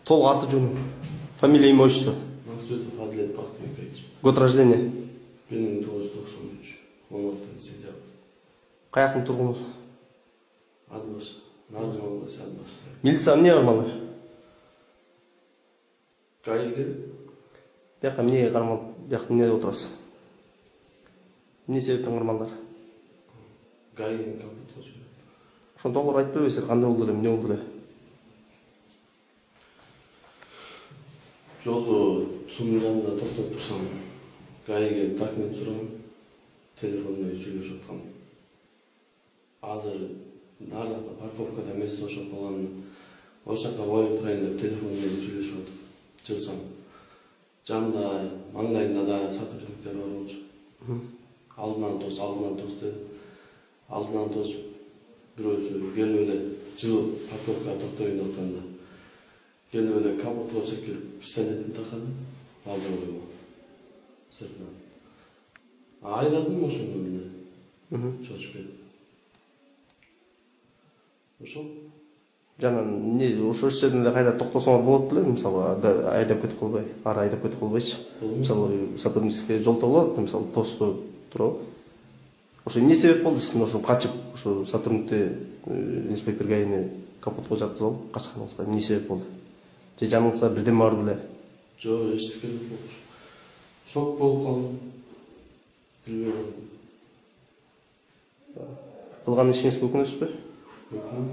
Толық аты жөнің, фамилия, имя, отчество. Мансуетов Адлет Бахтиевич. Год рождения. 1993. 16 сентябрь. Қаяқтың тұрғыныз? Адбаш. Нарын облысы Адбаш. Милиция не қармалы? Кайгы. Бияққа не қармал, бияққа не отырасыз? Не себептен қармалдар? Гайын компьютер. Шон толығыр айтып бересіздер, қандай болдыр, не болдыр? Жолу сумның жанында тоқтап тұрсам, Гайге документ сұраған, телефонмен сөйлесіп жатқан. Азыр нардақта парковкада место ошып қалғанын, осы жаққа ойып тұрайын деп телефонмен сөйлесіп жатыр. Жылсам. Жанында, маңдайында да сотрудниктер бар болчу. Алдынан тос деді. Алдынан тос біреусі келіп еле жылып парковкаға тоқтайын оқтанда. Келіп еле капотқа секіріп пистолетін тақады. Алды ойыма. Сыртынан. Айладым ошоны міне. Чочуп кетіп. Ошол? Жанан не ошол жерде кайда токтосоңор болот беле, мисалы айдап кетип калбай, ары айдап кетип калбайчы. Мисалы сотруднический жол болот, мисалы тосто туруп. Ошо эмне себеп болду сиздин ошо качып, ошо сотрудникти инспектор Гайны капотко жаткызып алып качканыңызга эмне себеп болду? Же жаныңызда бирдеме бар беле? Жок, эчтеке болчу. Шок болуп калдым. Билбейм. Кылган ишиңизге өкүнөсүзбү? Өкүнөм.